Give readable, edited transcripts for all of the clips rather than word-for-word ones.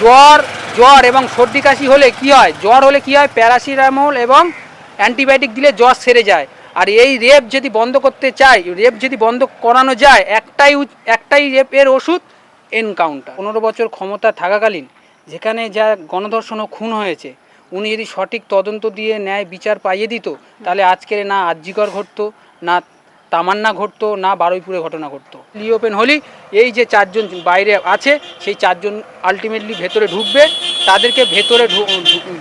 জ্বর জ্বর এবং সর্দি কাশি হলে কি হয়, জ্বর হলে কি হয়, প্যারাসিটামল এবং অ্যান্টিবায়োটিক দিলে জ্বর সেরে যায়। আর এই রেপ যদি বন্ধ করতে চাই, রেপ যদি বন্ধ করানো যায়, একটাই রেপের ওষুধ, এনকাউন্টার। 15 বছর ক্ষমতা থাকাকালীন যেখানে যা গণধর্ষণ ও খুন হয়েছে, উনি যদি সঠিক তদন্ত দিয়ে ন্যায় বিচার পাইয়ে দিত, তাহলে আজকের না আরজিকর ঘটতো, না তামান্না ঘটতো, না বারুইপুরে ঘটনা ঘটতো। রিওপেন হলি এই যে চারজন বাইরে আছে, সেই চারজন আলটিমেটলি ভেতরে ঢুকবে। তাদেরকে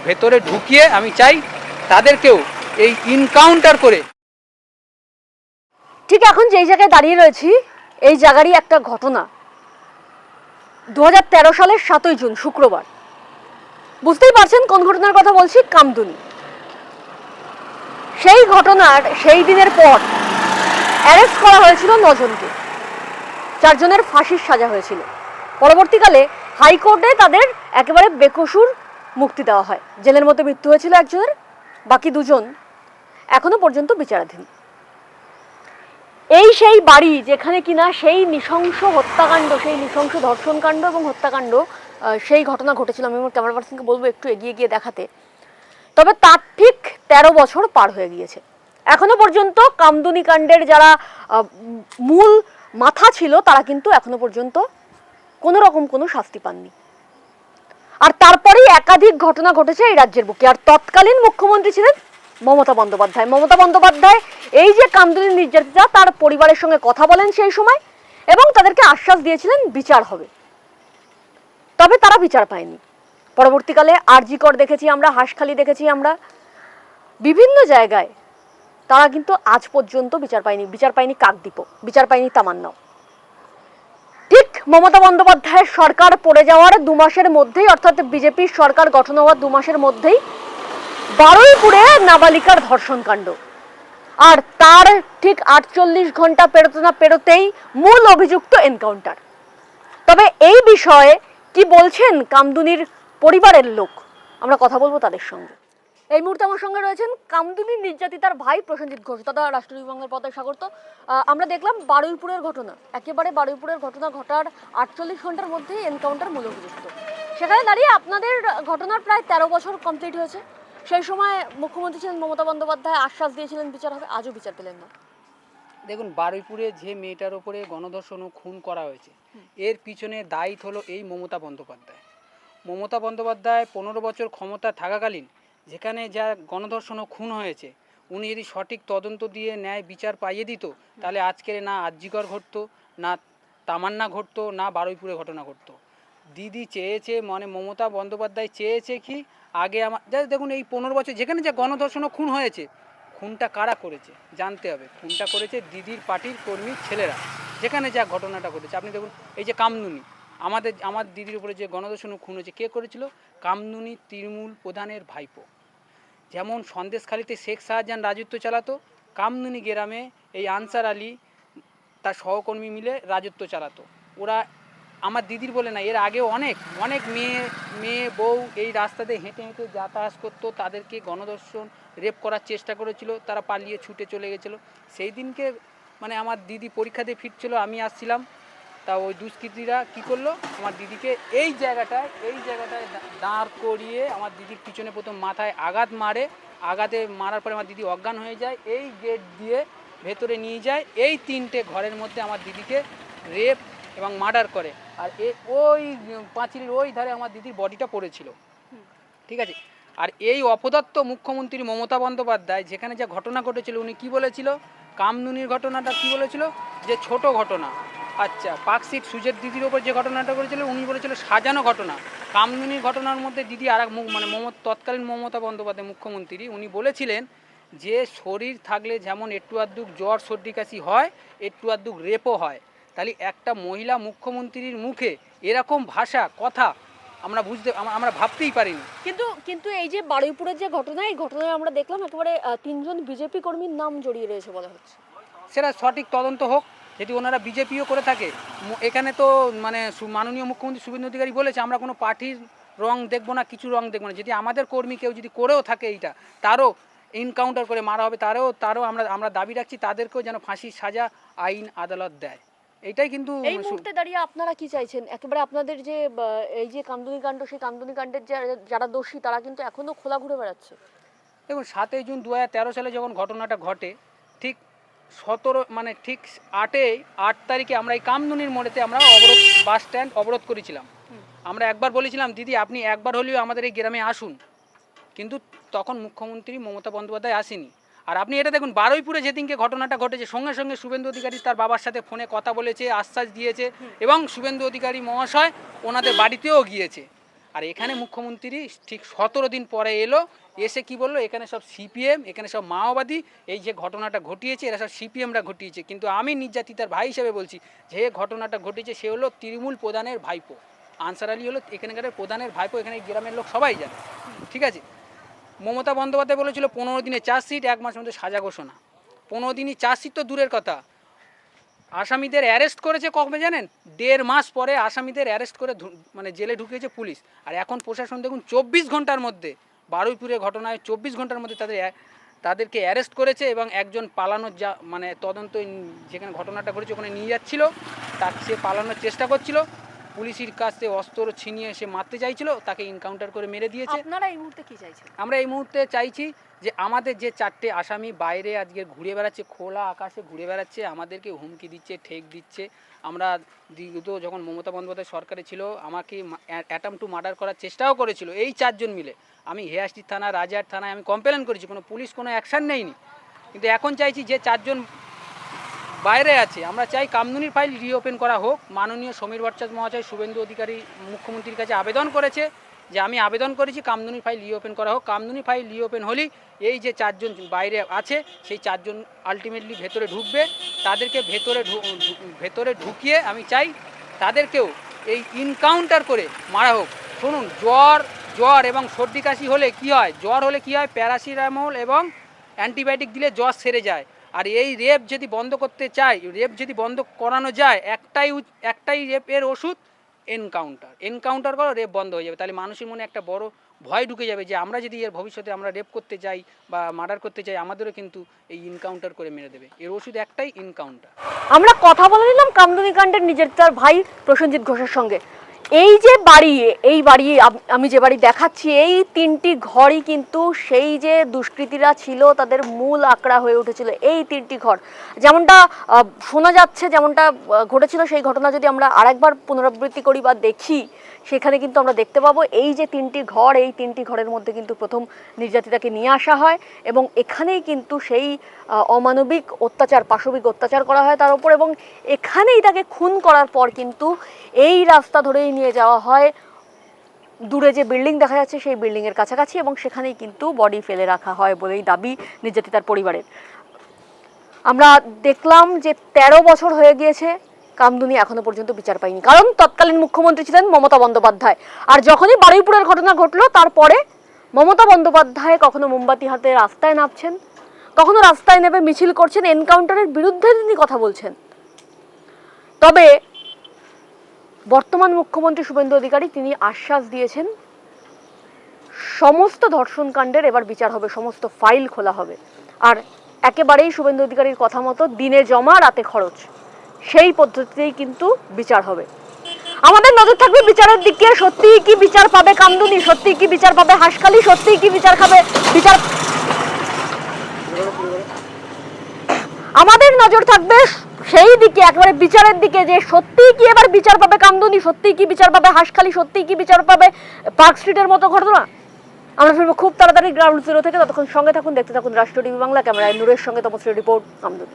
ভেতরে ঢুকিয়ে আমি চাই তাদেরকেও এই ইনকাউন্টার করে। ঠিক এখন যেই জায়গায় দাঁড়িয়ে রয়েছি, এই জায়গারই একটা ঘটনা। 2013 সালের 7ই জুন শুক্রবার। বুঝতেই পারছেন কোন ঘটনার কথা বলছি, কামদুনি। সেই ঘটনার সেই দিনের পর অ্যারেস্ট করা হয়েছিল 9 জনকে, 4 জনের ফাঁসির সাজা হয়েছিল। পরবর্তীকালে হাইকোর্টে তাদের একেবারে বেকসুর মুক্তি দেওয়া হয়। জেলের মধ্যে মৃত্যু হয়েছিল একজনের, বাকি 2 জন এখনো পর্যন্ত বিচারাধীন। এই সেই বাড়ি যেখানে কিনা সেই নৃশংস হত্যাকাণ্ড, সেই নৃশংস ধর্ষণকাণ্ড এবং হত্যাকাণ্ড, সেই ঘটনা ঘটেছিল। আমি আমার ক্যামেরা পার্সনকে বলবো একটু এগিয়ে গিয়ে দেখাতে। তবে তার ঠিক 13 বছর পার হয়ে গিয়েছে। এখনো পর্যন্ত কামদুনি কাণ্ডের যারা মূল মাথা ছিল, তারা কিন্তু এখনো পর্যন্ত কোনো রকম কোনো শাস্তি পাননি। আর তারপরেই একাধিক ঘটনা ঘটেছে এই রাজ্যের বুকে। আর তৎকালীন মুখ্যমন্ত্রী ছিলেন মমতা বন্দ্যোপাধ্যায়। মমতা বন্দ্যোপাধ্যায় এই যে কামদুনি নির্যাতিতা, তার পরিবারের সঙ্গে কথা বলেন সেই সময় এবং তাদেরকে আশ্বাস দিয়েছিলেন বিচার হবে। তবে তারা বিচার পায়নি। পরবর্তীকালে আরজিকর দেখেছি আমরা, হাঁসখালি দেখেছি আমরা, বিভিন্ন জায়গায় তারা কিন্তু আজ পর্যন্ত বিচার পায়নি। বিচার পায়নি কাকদ্বীপ, বিচার পায়নি তামান্নাও। ঠিক মমতা বন্দ্যোপাধ্যায়ের সরকার পড়ে যাওয়ার 2 মাসের মধ্যেই, অর্থাৎ বিজেপির সরকার গঠন হওয়ার 2 মাসের মধ্যেই বারুইপুরে নাবালিকার ধর্ষণ কাণ্ড। আর তার ঠিক 48 ঘন্টা পেরোতে না পেরোতেই মূল অভিযুক্ত এনকাউন্টার। তবে এই বিষয়ে কি বলছেন কামদুনির পরিবারের লোক, আমরা কথা বলবো তাদের সঙ্গে। এই মুহূর্তে আমার সঙ্গে রয়েছেন কামদুনির নির্যাতিতার ভাই প্রসেনজিৎ ঘোষ। দাদা, রাষ্ট্রীয় বাংলার পতাকা স্বাগত। আমরা দেখলাম বারুইপুরের ঘটনা, একেবারে বারুইপুরের ঘটনা ঘটার 48 ঘন্টার মধ্যেই এনকাউন্টার মূল অভিযুক্ত। সেখানে দাঁড়িয়ে আপনাদের ঘটনার প্রায় 13 বছর কমপ্লিট হয়েছে। সেই সময় মুখ্যমন্ত্রী ছিলেন মমতা বন্দ্যোপাধ্যায়, আশ্বাস দিয়েছিলেন বিচার হবে, আজও বিচার পেলেন না। দেখুন, বারুইপুরে যে মেয়েটার ওপরে গণধর্ষণ ও খুন করা হয়েছে, এর পিছনে দায়িত্ব হলো এই মমতা বন্দ্যোপাধ্যায়। মমতা বন্দ্যোপাধ্যায় 15 বছর ক্ষমতা থাকাকালীন যেখানে যা গণধর্ষণ ও খুন হয়েছে, উনি যদি সঠিক তদন্ত দিয়ে ন্যায় বিচার পাইয়ে দিত, তাহলে আজকের না আরজিকর ঘটতো, না তামান্না ঘটতো, না বারুইপুরে ঘটনা ঘটতো। দিদি চেয়েছে, মানে মমতা বন্দ্যোপাধ্যায় চেয়েছে কি, আগে দেখুন এই 15 বছর যেখানে যা গণধর্ষণ ও খুন হয়েছে, খুনটা কারা করেছে জানতে হবে। খুনটা করেছে দিদির পার্টির কর্মী ছেলেরা। যেখানে যা ঘটনাটা ঘটেছে, আপনি দেখুন এই যে কামদুনি, আমার দিদির উপরে যে গণধর্ষণ খুন হয়েছে, কে করেছিল? কামদুনি তৃণমূল প্রধানের ভাইপো। যেমন সন্দেশখালিতে শেখ শাহজাহান রাজত্ব চালাতো, কামদুনি গ্রামে এই আনসার আলী তার সহকর্মী মিলে রাজত্ব চালাতো। ওরা আমার দিদির বলে না, এর আগে অনেক মেয়ে বউ এই রাস্তাতে হেঁটে হেঁটে যাতায়াত করতো, তাদেরকে গণধর্ষণ রেপ করার চেষ্টা করেছিল, তারা পালিয়ে ছুটে চলে গেছিলো। সেই দিনকে মানে আমার দিদি পরীক্ষা দিয়ে ফিরছিল, আমি আসছিলাম, তা ওই দুষ্কৃতীরা কী করলো, আমার দিদিকে এই জায়গাটায় দাঁড় করিয়ে আমার দিদির পিছনে প্রথম মাথায় আঘাত আঘাতে মারার পরে আমার দিদি অজ্ঞান হয়ে যায়। এই গেট দিয়ে ভেতরে নিয়ে যায়, এই 3টে ঘরের মধ্যে আমার দিদিকে রেপ এবং মার্ডার করে। আর ওই পাঁচিলের ওই ধারে আমার দিদির বডিটা পড়েছিল, ঠিক আছে। আর এই অপদত্ত মুখ্যমন্ত্রী মমতা বন্দ্যোপাধ্যায় যেখানে যা ঘটনা ঘটেছিল, উনি কি বলেছিল, কামদুনির ঘটনাটা কি বলেছিল, যে ছোট ঘটনা। আচ্ছা, পার্কশিট সুজের দিদির ওপর যে ঘটনাটা করেছিল, উনি বলেছিল সাজানো ঘটনা। কামদুনির ঘটনার মধ্যে দিদি আর এক মানে তৎকালীন মমতা বন্দ্যোপাধ্যায় মুখ্যমন্ত্রী, উনি বলেছিলেন যে শরীর থাকলে যেমন একটু আধটু জ্বর সর্দি কাশি হয়, একটু আধটু রেপও হয়। তাহলে একটা মহিলা মুখ্যমন্ত্রীর মুখে এরকম ভাষা কথা আমরা ভাবতেই পারিনি। কিন্তু এই যে বারুইপুরের যে ঘটনা, এই ঘটনায় আমরা দেখলাম একেবারে 3 জন বিজেপি কর্মীর নাম জড়িয়ে রয়েছে বলা হচ্ছে। সেটা সঠিক তদন্ত হোক। যদি ওনারা বিজেপিও করে থাকে, এখানে তো মানে মাননীয় মুখ্যমন্ত্রী শুভেন্দু অধিকারী বলেছে আমরা কোনো পার্টির রং দেখবো না, কিছু রং দেখবো না। যদি আমাদের কর্মী কেউ যদি করেও থাকে এইটা, তারও এনকাউন্টার করে মারা হবে, তারও আমরা দাবি রাখছি তাদেরকেও যেন ফাঁসির সাজা আইন আদালত দেয়। এটাই কিন্তু এই মুহূর্তে দাঁড়িয়ে আপনারা কি চাইছেন? একেবারে আপনাদের যে এই যে কামদুনি কাণ্ড, সেই কামদুনি কাণ্ডের যারা দোষী তারা কিন্তু এখনো খোলা ঘুরে বেড়াচ্ছে। দেখুন 7ই জুন 2013 সালে যখন ঘটনাটা ঘটে, ঠিক 8 তারিখে আমরা এই কামদুনির মোড়েতে আমরা বাস স্ট্যান্ড অবরোধ করেছিলাম। আমরা একবার বলেছিলাম দিদি আপনি একবার হলেও আমাদের এই গ্রামে আসুন, কিন্তু তখন মুখ্যমন্ত্রী মমতা বন্দ্যোপাধ্যায় আসেনি। আর আপনি এটা দেখুন, বারুইপুরে যেদিনকে ঘটনাটা ঘটেছে সঙ্গে সঙ্গে শুভেন্দু অধিকারী তার বাবার সাথে ফোনে কথা বলেছে, আশ্বাস দিয়েছে, এবং শুভেন্দু অধিকারী মহাশয় ওনাদের বাড়িতেও গিয়েছে। আর এখানে মুখ্যমন্ত্রী ঠিক 17 দিন পরে এলো, এসে কি বললো, এখানে সব সিপিএম, এখানে সব মাওবাদী, এই যে ঘটনাটা ঘটিয়েছে এরা সব সিপিএমরা ঘটিয়েছে। কিন্তু আমি নির্যাতিতার ভাই হিসেবে বলছি, যে ঘটনাটা ঘটেছে সে হলো তৃণমূল প্রধানের ভাইপো, আনসার আলী হলো এখানকার প্রধানের ভাইপো, এখানে গ্রামের লোক সবাই জানে, ঠিক আছে। মমতা বন্দ্যোপাধ্যায় বলেছিল 15 দিনে চার্জশিট, 1 মাসের মধ্যে সাজা ঘোষণা। 15 দিনই চার্জশিট তো দূরের কথা, আসামিদের অ্যারেস্ট করেছে কবে জানেন? 1.5 মাস পরে আসামিদের অ্যারেস্ট করে মানে জেলে ঢুকিয়েছে পুলিশ। আর এখন প্রশাসন দেখুন 24 ঘন্টার মধ্যে, বারুইপুরের ঘটনায় 24 ঘন্টার মধ্যে তাদেরকে অ্যারেস্ট করেছে, এবং একজন পালানোর মানে তদন্ত যেখানে ঘটনাটা ঘটেছে ওখানে নিয়ে যাচ্ছিল, সে পালানোর চেষ্টা করছিল, পুলিশের কাছে অস্ত্র ছিনিয়ে সে মারতে চাইছিল, তাকে এনকাউন্টার করে মেরে দিয়েছে। আপনারা এই মুহূর্তে কি চাইছেন? আমরা এই মুহূর্তে চাইছি যে আমাদের যে 4টে আসামি বাইরে আজকে ঘুরে বেড়াচ্ছে, খোলা আকাশে ঘুরে বেড়াচ্ছে, আমাদেরকে হুমকি দিচ্ছে, ঠেক দিচ্ছে। আমরা বিগত যখন মমতা বন্দ্যোপাধ্যায় সরকারে ছিল আমাকে অ্যাটেম্প টু মার্ডার করার চেষ্টাও করেছিল, এই 4 জন মিলে। আমি হেয়াস্টি থানা, রাজার থানায় আমি কমপ্লেন করেছি, কোনো পুলিশ কোনো অ্যাকশান নেয়নি। কিন্তু এখন চাইছি যে 4 জন বাইরে আছে, আমরা চাই কামদুনির ফাইল রিওপেন করা হোক। মাননীয় সমীর ভট্টাচার্য মহাশয় শুভেন্দু অধিকারী মুখ্যমন্ত্রীর কাছে আবেদন করেছে, যে আমি আবেদন করেছি কামদুনির ফাইল রিওপেন করা হোক। কামদুনির ফাইল রিওপেন হলেই এই যে 4 জন বাইরে আছে সেই 4 জন আলটিমেটলি ভেতরে ঢুকবে, তাদেরকে ভেতরে ঢুকিয়ে আমি চাই তাদেরকেও এই এনকাউন্টার করে মারা হোক। শুনুন, জ্বর এবং সর্দি কাশি হলে কি হয়, জ্বর হলে কি হয়, প্যারাসিটামল এবং অ্যান্টিবায়োটিক দিলে জ্বর সেরে যায়। আর এই রেপ যদি বন্ধ করতে চাই, রেপ যদি বন্ধ করানো যায়, একটাই রেপের ওষুধ, এনকাউন্টার করো, রেপ বন্ধ হয়ে যাবে। তাহলে মানুষের মনে একটা বড় ভয় ঢুকে যাবে যে আমরা যদি এর ভবিষ্যতে আমরা রেপ করতে চাই বা মার্ডার করতে চাই, আমাদেরও কিন্তু এই এনকাউন্টার করে মেরে দেবে। এর ওষুধ একটাই, এনকাউন্টার। আমরা কথা বলে নিলাম কামদুনি কাণ্ডের নিজের তার ভাই প্রসেনজিৎ ঘোষের সঙ্গে। এই যে বাড়ি আমি যে বাড়ি দেখাচ্ছি, এই 3টি ঘরই কিন্তু সেই যে দুষ্কৃতীরা ছিল তাদের মূল আকড়া হয়ে উঠেছিল। এই 3টি ঘর যেমনটা শোনা যাচ্ছে, যেমনটা ঘটেছিল, সেই ঘটনা যদি আমরা আরেকবার পুনরাবৃত্তি করি বা দেখি, সেখানে কিন্তু আমরা দেখতে পাবো এই যে 3টি ঘর, এই 3টি ঘরের মধ্যে কিন্তু প্রথম নির্যাতিতাকে নিয়ে আসা হয়, এবং এখানেই কিন্তু সেই অমানবিক অত্যাচার, পাশবিক অত্যাচার করা হয় তার উপর, এবং এখানেই তাকে খুন করার পর কিন্তু এই রাস্তা ধরেই নিয়ে যাওয়া হয় দূরে যে বিল্ডিং দেখা যাচ্ছে সেই বিল্ডিংয়ের কাছাকাছি, এবং সেখানেই কিন্তু বডি ফেলে রাখা হয় বলেই দাবি নির্যাতিতার পরিবারের। আমরা দেখলাম যে 13 বছর হয়ে গিয়েছে, কামদুনি এখনো পর্যন্ত বিচার পায়নি, কারণ তৎকালীন মুখ্যমন্ত্রী ছিলেন মমতা বন্দ্যোপাধ্যায়। আর যখনই বারুইপুরের ঘটনা ঘটলো তারপরে মমতা বন্দ্যোপাধ্যায় কখনো মোমবাতি হাতে রাস্তায় নামছেন, কখনো রাস্তায় নেমে মিছিল করছেন, এনকাউন্টারের বিরুদ্ধে তিনি কথা বলছেন। তবে বর্তমান মুখ্যমন্ত্রী শুভেন্দু অধিকারী তিনি আশ্বাস দিয়েছেন সমস্ত ধর্ষণ কাণ্ডের এবার বিচার হবে, সমস্ত ফাইল খোলা হবে। আর একেবারেই শুভেন্দু অধিকারীর কথা মতো দিনে জমা রাতে খরচ, সেই পদ্ধতিতেই কিন্তু বিচার হবে। আমাদের নজর থাকবে বিচারের দিকে। সত্যিই কি বিচার পাবে কামদুনি, সত্যিই কি বিচার পাবে হাসখালি, সত্যিই কি আমাদের নজর থাকবে সেই দিকে, একেবারে বিচারের দিকে, যে সত্যিই কি এবার বিচার পাবে কামদুনি, সত্যিই কি বিচার পাবে হাসখালি, সত্যিই কি বিচার পাবে পার্ক স্ট্রিটের মতো ঘটনা। আমরা ফিরবো খুব তাড়াতাড়ি গ্রাউন্ড জিরো থেকে। ততক্ষণ সঙ্গে থাকুন, দেখতে থাকুন রাষ্ট্র টিভি বাংলা। ক্যামেরায় নূরের সঙ্গে তপস্রী, রিপোর্ট কামদুনি।